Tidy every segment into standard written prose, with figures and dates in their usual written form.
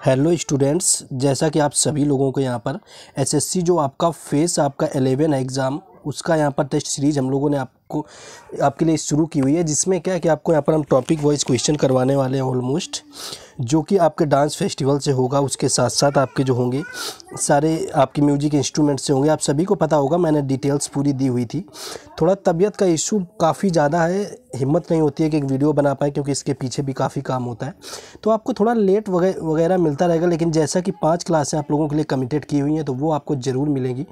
Hello students, जैसा कि आप सभी लोगों को यहाँ पर एसएससी जो आपका फेस आपका 11 एग्ज़ाम उसका यहाँ पर टेस्ट सीरीज़ हम लोगों ने आपके लिए शुरू की हुई है, जिसमें क्या है कि आपको यहाँ पर हम टॉपिक वाइज क्वेश्चन करवाने वाले हैं ऑलमोस्ट, जो कि आपके डांस फेस्टिवल से होगा। उसके साथ साथ आपके जो होंगे सारे आपके म्यूजिक इंस्ट्रूमेंट से होंगे। आप सभी को पता होगा, मैंने डिटेल्स पूरी दी हुई थी। थोड़ा तबीयत का इशू काफ़ी ज़्यादा है, हिम्मत नहीं होती है कि एक वीडियो बना पाए, क्योंकि इसके पीछे भी काफ़ी काम होता है, तो आपको थोड़ा लेट वगैरह मिलता रहेगा। लेकिन जैसा कि 5 क्लासें आप लोगों के लिए कमिटेड की हुई हैं, तो वो आपको ज़रूर मिलेंगी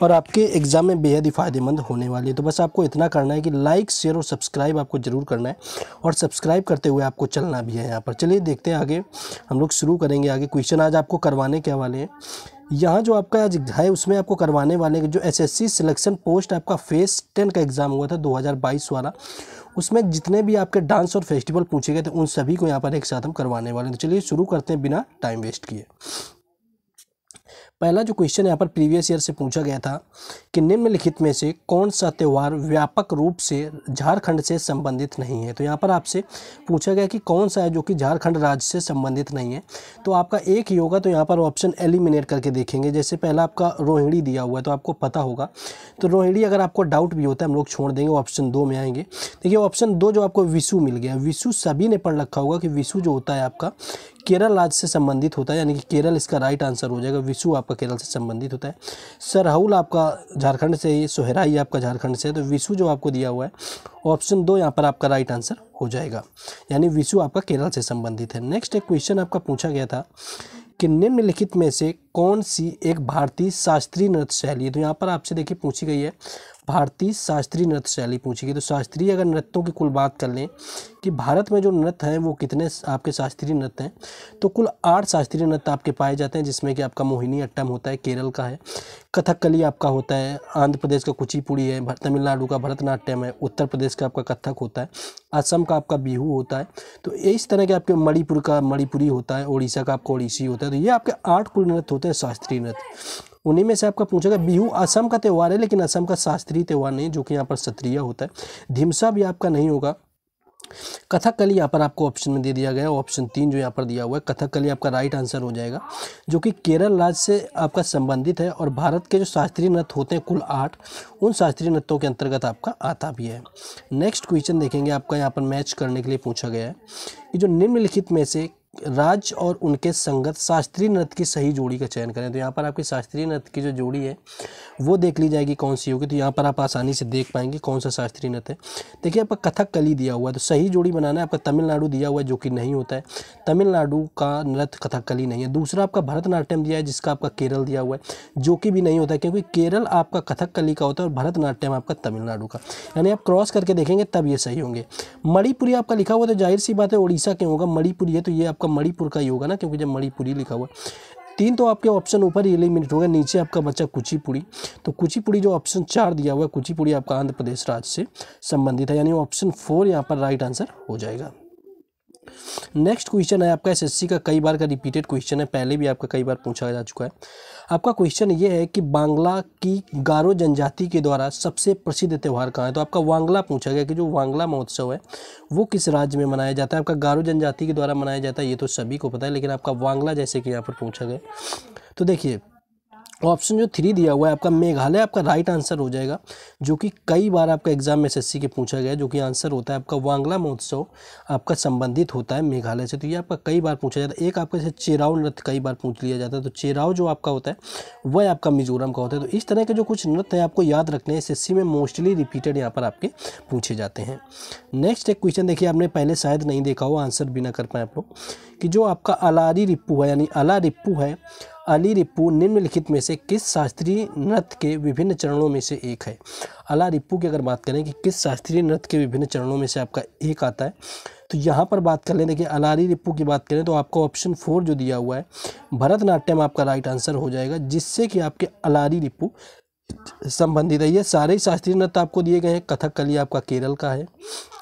और आपके एग्ज़ाम में बेहद ही फ़ायदेमंद होने वाली है। तो बस आपको इतना करना है कि लाइक, शेयर और सब्सक्राइब आपको ज़रूर करना है, और सब्सक्राइब करते हुए आपको चलना भी है यहाँ पर। चलिए देखते हैं आगे, हम लोग शुरू करेंगे आगे। क्वेश्चन आज आपको करवाने क्या वाले हैं, यहाँ जो आपका आज है उसमें आपको करवाने वाले हैं जो एसएससी सिलेक्शन पोस्ट आपका फेस 10 का एग्ज़ाम हुआ था 2022 वाला, उसमें जितने भी आपके डांस और फेस्टिवल पूछे गए थे उन सभी को यहाँ पर एक साथ हम करवाने वाले हैं। तो चलिए शुरू करते हैं बिना टाइम वेस्ट किए। पहला जो क्वेश्चन यहाँ पर प्रीवियस ईयर से पूछा गया था कि निम्नलिखित में से कौन सा त्यौहार व्यापक रूप से झारखंड से संबंधित नहीं है। तो यहाँ पर आपसे पूछा गया कि कौन सा है जो कि झारखंड राज्य से संबंधित नहीं है। तो आपका एक ही होगा, तो यहाँ पर ऑप्शन एलिमिनेट करके देखेंगे। जैसे पहला आपका रोहिणी दिया हुआ है, तो आपको पता होगा, तो रोहिणी अगर आपको डाउट भी होता है हम लोग छोड़ देंगे, ऑप्शन 2 में आएंगे। देखिए ऑप्शन 2 जो आपको विशु मिल गया, विशु सभी ने पढ़ रखा होगा कि विशु जो होता है आपका केरल राज्य से संबंधित होता है, यानी कि केरल इसका राइट आंसर हो जाएगा। विशु आपका केरल से संबंधित होता है। सरहुल आपका झारखंड से है, सोहराई आपका झारखंड से है, तो विशु जो आपको दिया हुआ है ऑप्शन 2 यहाँ पर आपका राइट आंसर हो जाएगा, यानी विशु आपका केरल से संबंधित है। नेक्स्ट एक क्वेश्चन आपका पूछा गया था कि निम्नलिखित में से कौन सी एक भारतीय शास्त्रीय नृत्य शैली है। तो यहाँ पर आपसे देखिए पूछी गई है भारतीय शास्त्रीय नृत्य शैली पूछी गई। तो शास्त्रीय अगर नृत्यों की कुल बात कर लें कि भारत में जो नृत्य हैं वो कितने आपके शास्त्रीय नृत्य हैं, तो कुल 8 शास्त्रीय नृत्य आपके पाए जाते हैं, जिसमें कि आपका मोहिनी अट्टम होता है, केरल का है, कथकली आपका होता है, आंध्र प्रदेश का कुचिपुड़ी है, तमिलनाडु का भरतनाट्यम है, उत्तर प्रदेश का आपका कथक होता है, असम का आपका बिहू होता है, तो इस तरह के आपके मणिपुर का मणिपुरी होता है, उड़ीसा का आपका ओडिसी होता है। तो ये आपके 8 कुल नृत्य होते हैं शास्त्रीय नृत्य। उन्हीं में से आपका पूछा गया बिहू असम का त्यौहार है, लेकिन असम का शास्त्रीय त्यौहार नहीं, जो कि यहाँ पर सत्रिया होता है। धिमसा भी आपका नहीं होगा। कथकली यहाँ पर आपको ऑप्शन में दे दिया गया, ऑप्शन 3 जो यहाँ पर दिया हुआ है कथकली आपका राइट आंसर हो जाएगा, जो कि केरल राज्य से आपका संबंधित है। और भारत के जो शास्त्रीय नृत्य होते हैं कुल 8, उन शास्त्रीय नृत्यों के अंतर्गत आपका आता भी है। नेक्स्ट क्वेश्चन देखेंगे, आपका यहाँ पर मैच करने के लिए पूछा गया है कि जो निम्नलिखित में से राज्य और उनके संगत शास्त्रीय नृत्य की सही जोड़ी का चयन करें। तो यहाँ पर आपकी शास्त्रीय नृत्य की जो जोड़ी है वो देख ली जाएगी कौन सी होगी। तो यहाँ पर आप आसानी से देख पाएंगे कौन सा शास्त्रीय नृत्य है। देखिए आपका कथकली दिया हुआ है, तो सही जोड़ी बनाना है। आपका तमिलनाडु दिया हुआ है, जो कि नहीं होता है, तमिलनाडु का नृत्य कथकली नहीं है। दूसरा आपका भरतनाट्यम दिया है, जिसका आपका केरल दिया हुआ है, जो कि भी नहीं होता है, क्योंकि केरल आपका कथकली का होता है और भरतनाट्यम आपका तमिलनाडु का, यानी आप क्रॉस करके देखेंगे तब ये सही होंगे। मणिपुरी आपका लिखा हुआ, तो जाहिर सी बात है उड़ीसा क्यों होगा, मणिपुरी है तो ये आपका मणिपुर का ही होगा ना, क्योंकि जब मणिपुरी लिखा हुआ। 3 तो आपके ऑप्शन ऊपर ही एलिमिनेट होगा, नीचे आपका बच्चा कुचिपुड़ी। तो कुचिपुड़ी जो ऑप्शन 4 दिया हुआ है, कुचिपुड़ी आपका आंध्र प्रदेश राज्य से संबंधित है, यानी ऑप्शन 4 यहाँ पर राइट आंसर हो जाएगा। नेक्स्ट क्वेश्चन है आपका एसएससी का कई बार का रिपीटेड क्वेश्चन है, पहले भी आपका कई बार पूछा जा चुका है। आपका क्वेश्चन ये है कि बांग्ला की गारो जनजाति के द्वारा सबसे प्रसिद्ध त्यौहार कहाँ है। तो आपका वांगला पूछा गया कि जो वांगला महोत्सव है वो किस राज्य में मनाया जाता है। आपका गारो जनजाति के द्वारा मनाया जाता है, ये तो सभी को पता है, लेकिन आपका वांगला जैसे कि यहाँ पर पूछा गया, तो देखिए ऑप्शन जो 3 दिया हुआ है आपका मेघालय आपका राइट आंसर हो जाएगा, जो कि कई बार आपका एग्जाम में एसएससी के पूछा गया है, जो कि आंसर होता है आपका वांगला महोत्सव आपका संबंधित होता है मेघालय से। तो ये आपका कई बार पूछा जाता है। एक आपका जैसे चेराव नृत्य कई बार पूछ लिया जाता है, तो चेराव जो आपका होता है वह आपका मिजोरम का होता है। तो इस तरह के जो कुछ नृत्य हैं आपको याद रखने हैं, एसएससी में मोस्टली रिपीटेड यहाँ पर आपके पूछे जाते हैं। नेक्स्ट एक क्वेश्चन देखिए, आपने पहले शायद नहीं देखा हो, आंसर भी ना कर पाए आप लोग, कि जो आपका अलारी रिप्पू है, यानी अला रिप्पू है, अली रिप्पू निम्नलिखित में से किस शास्त्रीय नृत्य के विभिन्न चरणों में से एक है। अला रिप्पू की अगर बात करें कि किस शास्त्रीय नृत्य के विभिन्न चरणों में से आपका एक आता है, तो यहाँ पर बात कर लें, देखिए अलारी रिप्पू की बात करें तो आपको ऑप्शन 4 जो दिया हुआ है भरतनाट्यम आपका राइट आंसर हो जाएगा, जिससे कि आपके अलारी रिप्पू संबंधित है। ये सारे शास्त्रीय नृत्य आपको दिए गए हैं। कथकली आपका केरल का है,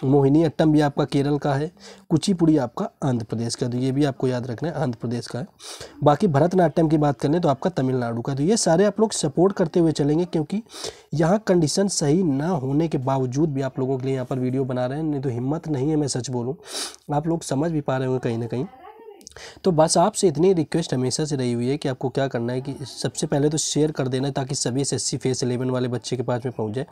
मोहिनी अट्टम भी आपका केरल का है, कुचिपुड़ी आपका आंध्र प्रदेश का, तो ये भी आपको याद रखना है आंध्र प्रदेश का है। बाकी भरतनाट्यम की बात करें तो आपका तमिलनाडु का। तो ये सारे आप लोग सपोर्ट करते हुए चलेंगे, क्योंकि यहाँ कंडीशन सही ना होने के बावजूद भी आप लोगों के लिए यहाँ पर वीडियो बना रहे हैं, नहीं तो हिम्मत नहीं है मैं सच बोलूँ, आप लोग समझ भी पा रहे होंगे कहीं ना कहीं। तो बस आपसे इतनी रिक्वेस्ट हमेशा से रही हुई है कि आपको क्या करना है कि सबसे पहले तो शेयर कर देना है ताकि सभी एसएससी फेस 11 वाले बच्चे के पास में पहुंच जाए।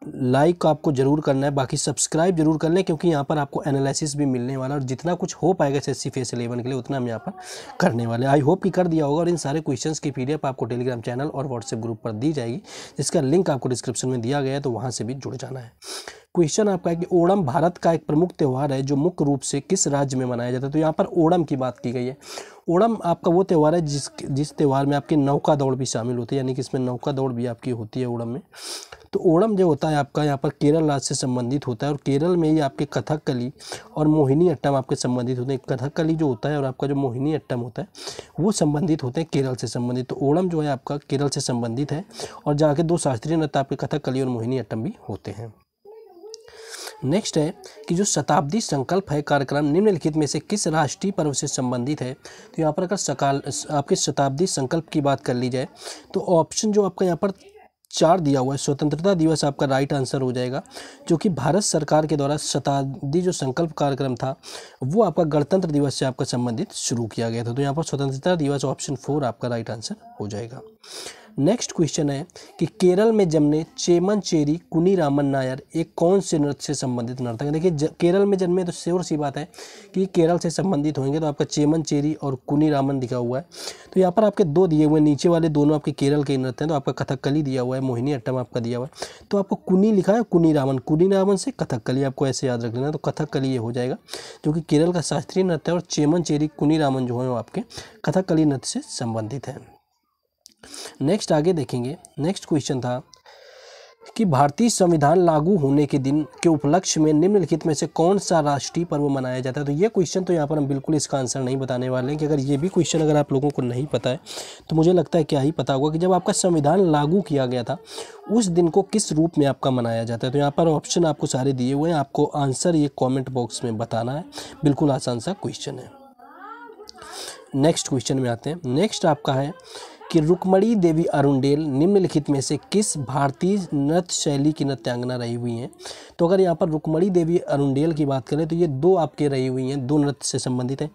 लाइक आपको ज़रूर करना है, बाकी सब्सक्राइब जरूर कर लें क्योंकि यहाँ पर आपको एनालिसिस भी मिलने वाला है और जितना कुछ हो पाएगा एसएससी फेस 11 के लिए उतना हम यहाँ पर करने वाले हैं। आई होप कि कर दिया होगा और इन सारे क्वेश्चंस की पीडीएफ आपको टेलीग्राम चैनल और व्हाट्सएप ग्रुप पर दी जाएगी, जिसका लिंक आपको डिस्क्रिप्शन में दिया गया है, तो वहाँ से भी जुड़ जाना है। क्वेश्चन आपका है कि ओणम भारत का एक प्रमुख त्यौहार है जो मुख्य रूप से किस राज्य में मनाया जाता है। तो यहाँ पर ओणम की बात की गई है। ओणम आपका वो त्यौहार है जिस त्यौहार में आपकी नौका दौड़ भी शामिल होती है, यानी कि इसमें नौका दौड़ भी आपकी होती है ओणम में। तो ओणम जो होता है आपका यहाँ पर केरल राज्य से संबंधित होता है और केरल में ही आपके कथकली और मोहिनी अट्टम आपके संबंधित होते हैं। कथकली जो होता है और आपका जो मोहिनी अट्टम होता है वो संबंधित होते हैं केरल से संबंधित। तो ओणम जो है आपका केरल से संबंधित है और जहाँ के दो शास्त्रीय नृत्य आपके कथकली और मोहिनी अट्टम भी होते हैं। नेक्स्ट है कि जो शताब्दी संकल्प है कार्यक्रम निम्नलिखित में से किस राष्ट्रीय पर्व से संबंधित है। तो यहाँ पर अगर आपके शताब्दी संकल्प की बात कर ली जाए तो ऑप्शन जो आपका यहाँ पर 4 दिया हुआ है, स्वतंत्रता दिवस आपका राइट आंसर हो जाएगा, जो कि भारत सरकार के द्वारा शताब्दी जो संकल्प कार्यक्रम था वो आपका गणतंत्र दिवस से आपका संबंधित शुरू किया गया था। तो यहाँ पर स्वतंत्रता दिवस ऑप्शन 4 आपका राइट आंसर हो जाएगा। नेक्स्ट क्वेश्चन है कि केरल में जन्मे चेमनचेरी कुनीरामन नायर एक कौन से नृत्य से संबंधित नर्तक है। देखिए केरल में जन्मे तो श्योर सी बात है कि केरल से संबंधित होंगे, तो आपका चेमनचेरी और कुनीरामन दिखा हुआ है। तो यहाँ पर आपके 2 दिए हुए, नीचे वाले दोनों आपके केरल के नृत्य हैं। तो आपका कथकली दिया हुआ है, मोहिनी अट्टम आपका दिया हुआ है, तो आपको कुनी लिखा है, कुनीरामन से कथकली आपको ऐसे याद रख लेना। तो कथकली ये हो जाएगा जो कि केरल का शास्त्रीय नृत्य है और चेमनचेरी कुनीरामन जो है वो आपके कथकली नृत्य से संबंधित है। नेक्स्ट आगे देखेंगे। नेक्स्ट क्वेश्चन था कि भारतीय संविधान लागू होने के दिन के उपलक्ष्य में निम्नलिखित में से कौन सा राष्ट्रीय पर्व मनाया जाता है। तो ये क्वेश्चन तो यहाँ पर हम बिल्कुल इसका आंसर नहीं बताने वाले हैं कि अगर ये भी क्वेश्चन अगर आप लोगों को नहीं पता है तो मुझे लगता है क्या ही पता होगा कि जब आपका संविधान लागू किया गया था उस दिन को किस रूप में आपका मनाया जाता है। तो यहाँ पर ऑप्शन आपको सारे दिए हुए हैं, आपको आंसर ये कॉमेंट बॉक्स में बताना है। बिल्कुल आसान सा क्वेश्चन है। नेक्स्ट क्वेश्चन में आते हैं। नेक्स्ट आपका है कि रुक्मणी देवी अरुंडेल निम्नलिखित में से किस भारतीय नृत्य शैली की नृत्यांगना रही हुई हैं। तो अगर यहाँ पर रुक्मणी देवी अरुंडेल की बात करें तो ये 2 आपके रही हुई हैं, 2 नृत्य से संबंधित है।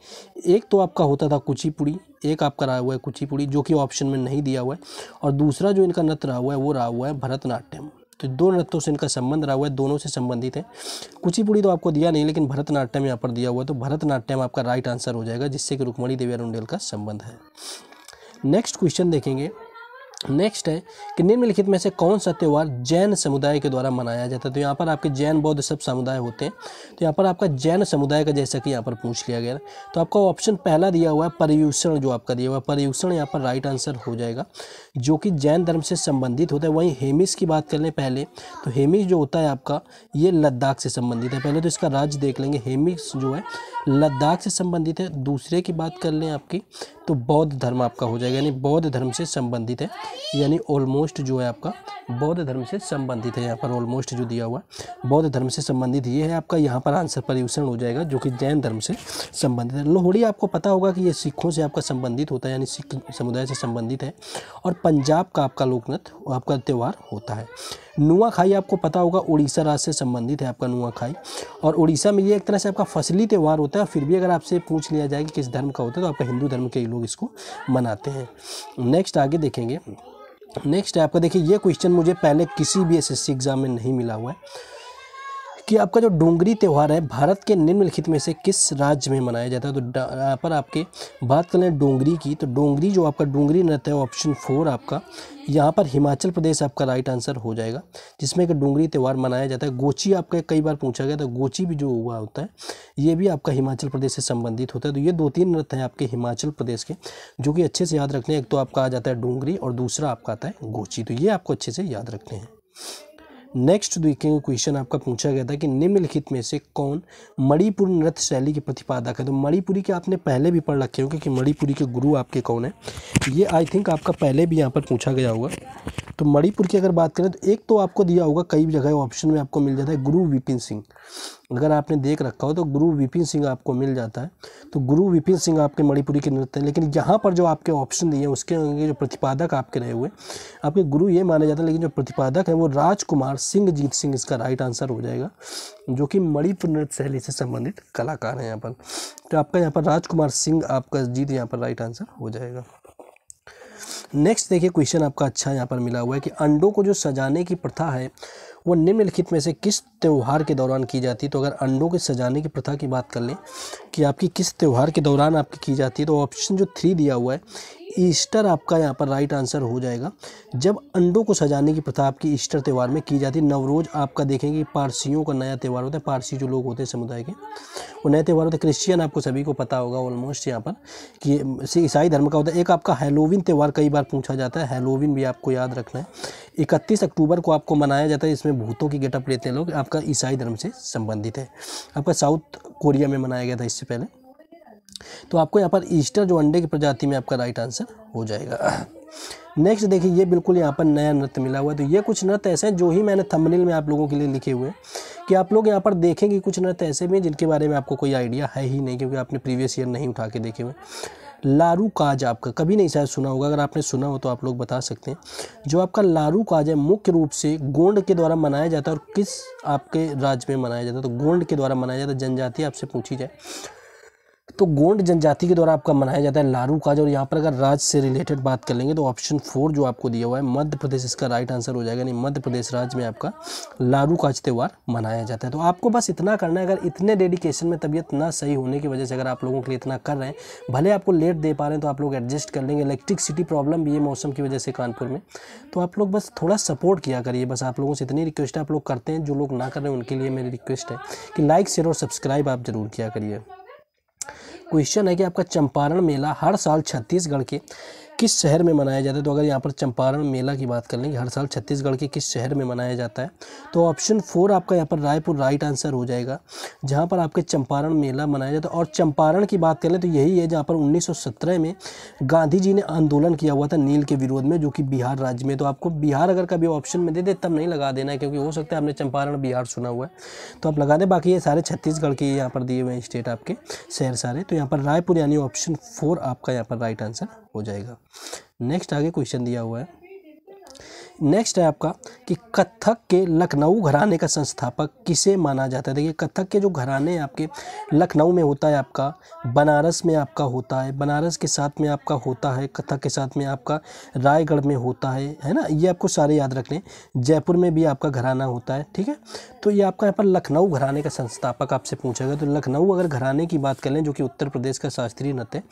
एक तो आपका होता था कुचिपुड़ी, एक आपका रहा हुआ है कुचिपुड़ी जो कि ऑप्शन में नहीं दिया हुआ है, और दूसरा जो इनका नृत्य रहा हुआ है वो रहा हुआ है भरतनाट्यम। तो 2 नृत्यों से इनका संबंध रहा हुआ है, दोनों से संबंधित है। कुचिपुड़ी तो आपको दिया नहीं लेकिन भरतनाट्यम यहाँ पर दिया हुआ है, तो भरतनाट्यम आपका राइट आंसर हो जाएगा जिससे कि रुक्मणी देवी अरुंडेल का संबंध है। नेक्स्ट क्वेश्चन देखेंगे। नेक्स्ट है कि निम्नलिखित में से कौन सा त्यौहार जैन समुदाय के द्वारा मनाया जाता है। तो यहाँ पर आपके जैन बौद्ध सब समुदाय होते हैं, तो यहाँ पर आपका जैन समुदाय का जैसा कि यहाँ पर पूछ लिया गया, तो आपका ऑप्शन पहला दिया हुआ है पर्युषण, जो आपका दिया हुआ है पर्युषण यहाँ पर राइट आंसर हो जाएगा जो कि जैन धर्म से संबंधित होता है। वहीं हेमिस की बात कर लें पहले, तो हेमिस जो होता है आपका ये लद्दाख से संबंधित है। पहले तो इसका राज्य देख लेंगे, हेमिस जो है लद्दाख से संबंधित है। दूसरे की बात कर लें आपकी तो बौद्ध धर्म आपका हो जाएगा, यानी बौद्ध धर्म से संबंधित है, यानी ऑलमोस्ट जो है आपका बौद्ध धर्म से संबंधित है। यहाँ पर ऑलमोस्ट जो दिया हुआ है बौद्ध धर्म से संबंधित ये है आपका, यहाँ पर आंसर पर्युषण हो जाएगा जो कि जैन धर्म से संबंधित है। लोहड़ी आपको पता होगा कि ये सिखों से आपका संबंधित होता है, यानी सिख समुदाय से संबंधित है, और पंजाब का आपका लोकनृत्य आपका त्यौहार होता है। नुआखाई आपको पता होगा उड़ीसा राज्य से संबंधित है आपका नुआखाई, और उड़ीसा में ये एक तरह से आपका फसली त्यौहार होता है। फिर भी अगर आपसे पूछ लिया जाए कि किस धर्म का होता है तो आपका हिंदू धर्म के लोग इसको मनाते हैं। नेक्स्ट आगे देखेंगे। नेक्स्ट है आपका, देखिए ये क्वेश्चन मुझे पहले किसी भी एसएससी एग्जाम में नहीं मिला हुआ है कि आपका जो डोंगरी त्यौहार है भारत के निम्नलिखित में से किस राज्य में मनाया जाता है। तो यहाँ पर आपके बात करें डोंगरी की, तो डोंगरी जो आपका डोंगरी नृत्य है ऑप्शन 4 आपका यहाँ पर हिमाचल प्रदेश आपका राइट आंसर हो जाएगा, जिसमें कि डोंगरी त्यौहार मनाया जाता है। गोची आपका कई बार पूछा गया, तो गोची भी जो हुआ होता है ये भी आपका हिमाचल प्रदेश से संबंधित होता है। तो ये 2-3 नृत्य हैं आपके हिमाचल प्रदेश के जो कि अच्छे से याद रखने हैं। एक तो आपका आ जाता है डोंगरी और दूसरा आपका आता है गोची, तो ये आपको अच्छे से याद रखने हैं। नेक्स्ट देखेंगे क्वेश्चन आपका पूछा गया था कि निम्नलिखित में से कौन मणिपुर नृत्य शैली के प्रतिपादक है। तो मणिपुरी के आपने पहले भी पढ़ रखे होंगे कि मणिपुरी के गुरु आपके कौन है, ये आई थिंक आपका पहले भी यहाँ पर पूछा गया होगा। तो मणिपुर की अगर बात करें तो एक तो आपको दिया होगा, कई जगह ऑप्शन में आपको मिल जाता है गुरु विपिन सिंह। अगर आपने देख रखा हो तो गुरु विपिन सिंह आपको मिल जाता है। तो गुरु विपिन सिंह आपके मणिपुरी के नृत्य हैं। लेकिन यहाँ पर जो आपके ऑप्शन दिए हैं उसके जो प्रतिपादक आपके रहे हुए आपके गुरु ये माने जाता है, लेकिन जो प्रतिपादक है वो राजकुमार सिंह जीत सिंह इसका राइट आंसर हो जाएगा, जो कि मणिपुर नृत्य शैली से संबंधित कलाकार हैं यहाँ पर। तो आपका यहाँ पर राजकुमार सिंह आपका जीत यहाँ पर राइट आंसर हो जाएगा। नेक्स्ट देखिए क्वेश्चन आपका अच्छा यहाँ पर मिला हुआ है कि अंडों को जो सजाने की प्रथा है वो निम्नलिखित में से किस त्यौहार के दौरान की जाती है। तो अगर अंडों के सजाने की प्रथा की बात कर लें कि आपकी किस त्यौहार के दौरान आपकी की जाती है, तो ऑप्शन जो 3 दिया हुआ है ईस्टर आपका यहाँ पर राइट आंसर हो जाएगा। जब अंडों को सजाने की प्रथा आपकी ईस्टर त्यौहार में की जाती है। नवरोज आपका देखेंगे पारसियों का नया त्यौहार होता है, पारसी जो लोग होते हैं समुदाय के वो नए त्यौहार होते हैं। क्रिश्चियन आपको सभी को पता होगा ऑलमोस्ट यहाँ पर कि ईसाई धर्म का होता है। एक आपका हैलोवीन त्यौहार कई बार पूछा जाता है, हैलोवीन भी आपको याद रखना है। 31 अक्टूबर को आपको मनाया जाता है, इसमें भूतों की गेटअप लेते हैं लोग, आपका ईसाई धर्म से संबंधित है। आपका साउथ कोरिया में मनाया गया था इससे पहले। तो आपको यहाँ पर ईस्टर जो अंडे की प्रजाति में आपका राइट आंसर हो जाएगा। नेक्स्ट देखिए ये बिल्कुल यहाँ पर नया नृत्य मिला हुआ है। तो ये कुछ नृत्य ऐसे हैं जो ही मैंने थंबनेल में आप लोगों के लिए लिखे हुए हैं कि आप लोग यहाँ पर देखेंगे कुछ नृत्य ऐसे भी जिनके बारे में आपको कोई आइडिया है ही नहीं, क्योंकि आपने प्रीवियस ईयर नहीं उठा के देखे हुए। लारू काज आपका कभी नहीं शायद सुना होगा, अगर आपने सुना हो तो आप लोग बता सकते हैं। जो आपका लारू काज है मुख्य रूप से गोंड के द्वारा मनाया जाता है, और किस आपके राज्य में मनाया जाता है। तो गोंड के द्वारा मनाया जाता है। जनजाति आपसे पूछी जाए तो गोंड जनजाति के द्वारा आपका मनाया जाता है लारू काज। और यहाँ पर अगर राज्य से रिलेटेड बात कर लेंगे तो ऑप्शन 4 जो आपको दिया हुआ है मध्य प्रदेश इसका राइट आंसर हो जाएगा। नहीं, मध्य प्रदेश राज्य में आपका लारू काज त्यौहार मनाया जाता है। तो आपको बस इतना करना है, अगर इतने डेडिकेशन में तबीयत ना सही होने की वजह से अगर आप लोगों के लिए इतना कर रहे हैं, भले आपको लेट दे पा रहे हैं तो आप लोग एडजस्ट कर लेंगे। इलेक्ट्रिसिटी प्रॉब्लम भी है मौसम की वजह से कानपुर में, तो आप लोग बस थोड़ा सपोर्ट किया करिए। बस आप लोगों से इतनी रिक्वेस्ट है, आप लोग करते हैं, जो लोग ना कर रहे हैं उनके लिए मेरी रिक्वेस्ट है कि लाइक शेयर और सब्सक्राइब आप जरूर किया करिए। क्वेश्चन है कि आपका चंपारण मेला हर साल छत्तीसगढ़ के किस शहर में मनाया जाता है। तो अगर यहाँ पर चंपारण मेला की बात कर लेंगे हर साल छत्तीसगढ़ के किस शहर में मनाया जाता है, तो ऑप्शन 4 आपका यहाँ पर रायपुर राइट आंसर हो जाएगा, जहाँ पर आपके चंपारण मेला मनाया जाता है। और चंपारण की बात करें तो यही है जहाँ पर 1917 में गांधी जी ने आंदोलन किया हुआ था नील के विरोध में, जो कि बिहार राज्य में। तो आपको बिहार अगर कभी ऑप्शन में दे दे तब नहीं लगा देना है, क्योंकि हो सकता है आपने चंपारण बिहार सुना हुआ है तो आप लगा दें। बाकी ये सारे छत्तीसगढ़ के यहाँ पर दिए हुए हैं स्टेट आपके शहर सारे। तो यहाँ पर रायपुर यानी ऑप्शन 4 आपका यहाँ पर राइट आंसर हो जाएगा। नेक्स्ट आगे क्वेश्चन दिया हुआ है। नेक्स्ट है आपका कि कथक के लखनऊ घराने का संस्थापक किसे माना जाता है। देखिए कथक के जो घराने हैं आपके लखनऊ में होता है, आपका बनारस में आपका होता है, बनारस के साथ में आपका होता है, कथक के साथ में आपका रायगढ़ में होता है ना, ये आपको सारे याद रख लें। जयपुर में भी आपका घराना होता है, ठीक है। तो ये आपका यहाँ पर लखनऊ घराने का संस्थापक आपसे पूछा गया। तो लखनऊ अगर घराने की बात कर लें जो कि उत्तर प्रदेश का शास्त्रीय नृत्य है,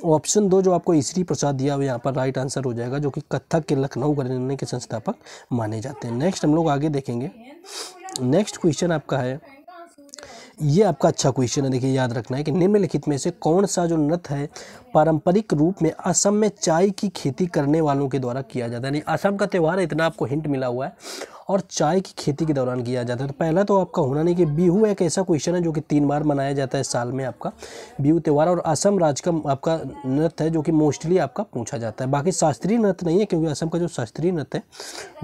ऑप्शन 2 जो आपको ईश्वरी प्रसाद दिया हुआ यहाँ पर राइट आंसर हो जाएगा, जो कि कथक के लखनऊ घराने के संस्थापक माने जाते हैं। नेक्स्ट हम लोग आगे देखेंगे। नेक्स्ट क्वेश्चन आपका है, ये आपका अच्छा क्वेश्चन है, देखिए याद रखना है कि निम्नलिखित में से कौन सा जो नृत्य है पारंपरिक रूप में असम में चाय की खेती करने वालों के द्वारा किया जाता है। यानी असम का त्यौहार है, इतना आपको हिंट मिला हुआ है, और चाय की खेती के दौरान किया जाता है। तो पहला तो आपका होना नहीं कि बिहू एक ऐसा क्वेश्चन है जो कि 3 बार मनाया जाता है साल में आपका बिहू त्यौहार, और असम राज्य का आपका नृत्य है जो कि मोस्टली आपका पूछा जाता है। बाकी शास्त्रीय नृत्य नहीं है, क्योंकि असम का जो शास्त्रीय नृत्य है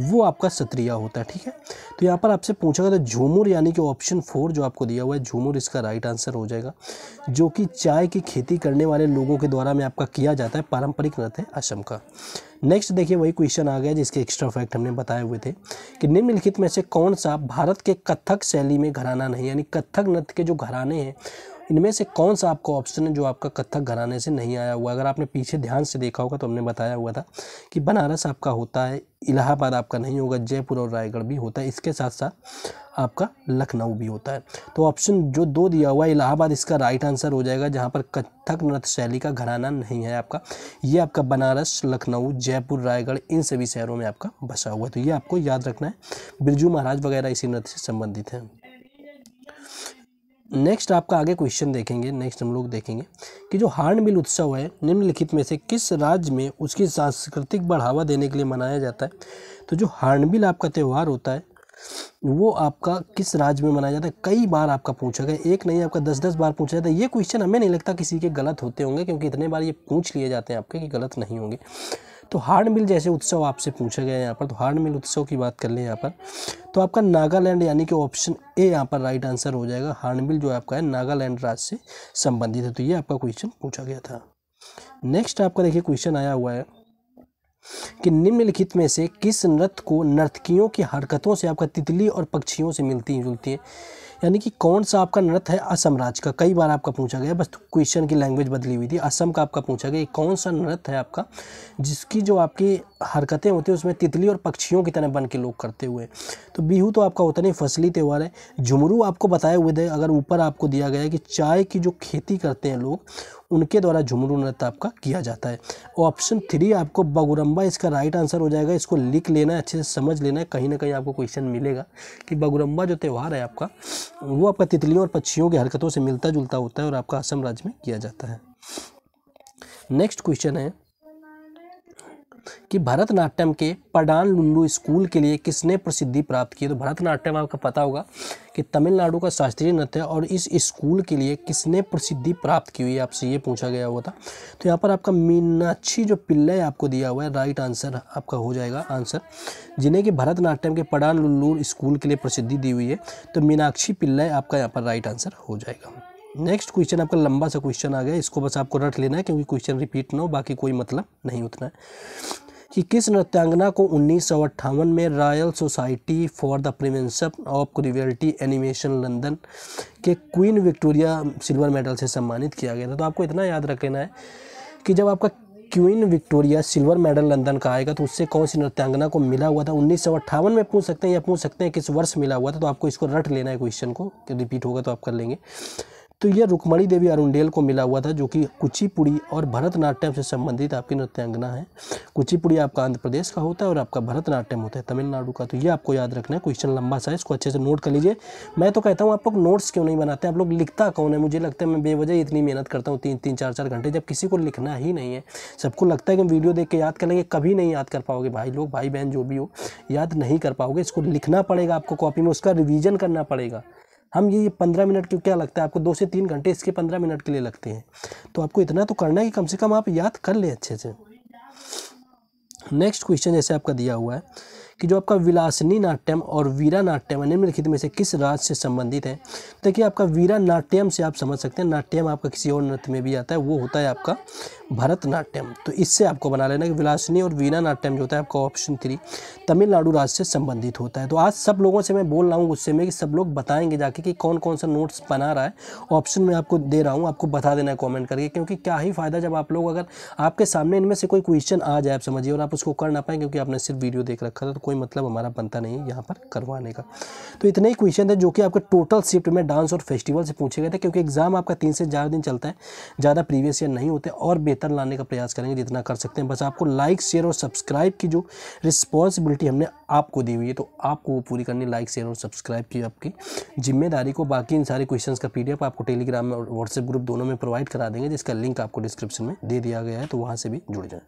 वो आपका सत्रिया होता है, ठीक है। तो यहाँ पर आपसे पूछा गया तो झूमुर यानी कि ऑप्शन 4 जो आपको दिया हुआ है झूमुर इसका राइट आंसर हो जाएगा, जो कि चाय की खेती करने वाले लोगों के द्वारा में आपका किया जाता है, पारंपरिक नृत्य है असम का। नेक्स्ट देखिए वही क्वेश्चन आ गया जिसके एक्स्ट्रा फैक्ट हमने बताए हुए थे कि निम्नलिखित में से कौन सा भारत के कथक शैली में घराना नहीं, यानी कथक नृत्य के जो घराने हैं इनमें से कौन सा आपका ऑप्शन है जो आपका कथक घराने से नहीं आया हुआ। अगर आपने पीछे ध्यान से देखा होगा तो हमने बताया हुआ था कि बनारस आपका होता है, इलाहाबाद आपका नहीं होगा, जयपुर और रायगढ़ भी होता है, इसके साथ साथ आपका लखनऊ भी होता है। तो ऑप्शन जो 2 दिया हुआ है इलाहाबाद इसका राइट आंसर हो जाएगा, जहाँ पर कथक नृत्य शैली का घराना नहीं है आपका। ये आपका बनारस, लखनऊ, जयपुर, रायगढ़ इन सभी शहरों में आपका बसा हुआ है। तो ये आपको याद रखना है, बिरजू महाराज वगैरह इसी नृत्य से संबंधित हैं। नेक्स्ट आपका आगे क्वेश्चन देखेंगे। नेक्स्ट हम लोग देखेंगे कि जो हार्नबिल उत्सव है निम्नलिखित में से किस राज्य में उसकी सांस्कृतिक बढ़ावा देने के लिए मनाया जाता है। तो जो हार्नबिल आपका त्यौहार होता है वो आपका किस राज्य में मनाया जाता है, कई बार आपका पूछा गया, एक नहीं आपका 10-10 बार पूछा जाता है। ये क्वेश्चन हमें नहीं लगता किसी के गलत होते होंगे, क्योंकि इतने बार ये पूछ लिए जाते हैं आपके कि गलत नहीं होंगे। तो हार्नबिल जैसे उत्सव आपसे पूछा गया है यहाँ पर, तो हार्नबिल उत्सव की बात कर लें यहाँ पर, तो आपका नागालैंड यानी कि ऑप्शन ए यहाँ पर राइट आंसर हो जाएगा। हार्नबिल जो आपका है नागालैंड राज्य से संबंधित है। तो ये आपका क्वेश्चन पूछा गया था। नेक्स्ट आपका देखिए क्वेश्चन आया हुआ है कि निम्नलिखित में से किस नृत्य को नर्तकियों की हरकतों से आपका तितली और पक्षियों से मिलती जुलती है, यानी कि कौन सा आपका नृत्य है असम राज्य का। कई बार आपका पूछा गया, बस क्वेश्चन की लैंग्वेज बदली हुई थी। असम का आपका पूछा गया कौन सा नृत्य है आपका जिसकी जो आपकी हरकतें होती है उसमें तितली और पक्षियों की तरह बन के लोग करते हुए। तो बिहू तो आपका होता नहीं, फसली त्यौहार है। झुमरू आपको बताए हुए थे, अगर ऊपर आपको दिया गया है कि चाय की जो खेती करते हैं लोग उनके द्वारा झुमरू नृत्य आपका किया जाता है। ऑप्शन 3 आपको बगुरम्बा इसका राइट आंसर हो जाएगा। इसको लिख लेना है, अच्छे से समझ लेना है, कहीं ना कहीं आपको क्वेश्चन मिलेगा कि बगुरम्बा जो त्यौहार है आपका वो आपका तितलियों और पक्षियों की हरकतों से मिलता जुलता होता है और आपका असम राज्य में किया जाता है। नेक्स्ट क्वेश्चन है कि भरतनाट्यम के पडान लुल्लू स्कूल के लिए किसने प्रसिद्धि प्राप्त की। तो भरतनाट्यम आपका पता होगा कि तमिलनाडु का शास्त्रीय नृत्य है और इस स्कूल के लिए किसने प्रसिद्धि प्राप्त की हुई है, आपसे ये पूछा गया हुआ था। तो यहाँ पर आपका मीनाक्षी जो पिल्लई आपको दिया हुआ है राइट आंसर आपका हो जाएगा आंसर, जिन्हें कि भरतनाट्यम के पडान लुल्लू स्कूल के लिए प्रसिद्धि दी हुई है। तो मीनाक्षी पिल्लई आपका यहाँ पर राइट आंसर हो जाएगा। नेक्स्ट क्वेश्चन आपका लंबा सा क्वेश्चन आ गया, इसको बस आपको रट लेना है क्योंकि क्वेश्चन रिपीट ना हो, बाकी कोई मतलब नहीं उतना है। कि किस नृत्यांगना को 1958 में royal society for the prevention of cruelty animation London के क्वीन विक्टोरिया सिल्वर मेडल से सम्मानित किया गया था। तो आपको इतना याद रख लेना है कि जब आपका queen Victoria silver medal London का आएगा तो उससे कौन सी नृत्यांगना को मिला हुआ था। 1958 में पूछ सकते हैं या पूछ सकते हैं किस वर्ष मिला हुआ था। तो आपको इसको रट लेना है क्वेश्चन को, कि रिपीट होगा तो आप कर लेंगे। तो यह रुक्मणी देवी अरुंडेल को मिला हुआ था, जो कि कुचिपुड़ी और भरतनाट्यम से संबंधित आपकी नृत्यांगना है। कुचिपुड़ी आपका आंध्र प्रदेश का होता है और आपका भरतनाट्यम होता है तमिलनाडु का। तो ये आपको याद रखना है। क्वेश्चन लंबा सा है, इसको अच्छे से नोट कर लीजिए। मैं तो कहता हूँ आप लोग नोट्स क्यों नहीं बनाते, आप लोग लिखता कौन है। मुझे लगता है मैं बेवजह इतनी मेहनत करता हूँ 3-3 4-4 घंटे, जब किसी को लिखना ही नहीं है। सबको लगता है कि वीडियो देख के याद कर लेंगे, कभी नहीं याद कर पाओगे भाई लोग, भाई बहन जो भी हो, याद नहीं कर पाओगे। इसको लिखना पड़ेगा आपको कॉपी में, उसका रिवीजन करना पड़ेगा। हम ये 15 मिनट क्यों, क्या लगता है आपको 2 से 3 घंटे इसके 15 मिनट के लिए लगते हैं। तो आपको इतना तो करना है कि कम से कम आप याद कर ले अच्छे से। नेक्स्ट क्वेश्चन जैसे आपका दिया हुआ है कि जो आपका विलासिनी नाट्यम और वीरा नाट्यम निम्नलिखित में से किस राज्य से संबंधित है। देखिए आपका वीरा नाट्यम से आप समझ सकते हैं, नाट्यम आपका किसी और नृत्य में भी आता है, वो होता है आपका भरतनाट्यम। तो इससे आपको बना लेना कि विलासिनी और वीरा नाट्यम जो होता है आपका ऑप्शन 3 तमिलनाडु राज्य से संबंधित होता है। तो आज सब लोगों से मैं बोल रहा हूँ गुस्से में कि सब लोग बताएंगे जाके कि कौन कौन सा नोट्स बना रहा है। ऑप्शन में आपको दे रहा हूँ, आपको बता देना है कॉमेंट करके, क्योंकि क्या ही फायदा जब आप लोग, अगर आपके सामने इनमें से कोई क्वेश्चन आ जाए आप समझिए और आप उसको कर ना पाए क्योंकि आपने सिर्फ वीडियो देख रखा था, तो कोई मतलब हमारा बनता नहीं यहाँ पर करवाने का। तो इतने ही क्वेश्चन थे जो कि आपके टोटल शिफ्ट में डांस और फेस्टिवल से पूछे गए थे, क्योंकि एग्जाम आपका 3 से 4 दिन चलता है, ज़्यादा प्रीवियस ईयर नहीं होते, और बेहतर लाने का प्रयास करेंगे जितना कर सकते हैं। बस आपको लाइक शेयर और सब्सक्राइब की जो रिस्पॉन्सिबिलिटी हमने आपको दी हुई है, तो आपको वो पूरी करनी, लाइक शेयर और सब्सक्राइब की आपकी जिम्मेदारी को। बाकी इन सारे क्वेश्चंस का PDF आपको टेलीग्राम और व्हाट्सएप ग्रुप दोनों में प्रोवाइड करा देंगे, जिसका लिंक आपको डिस्क्रिप्शन में दे दिया गया है, तो वहाँ से भी जुड़ जाएं।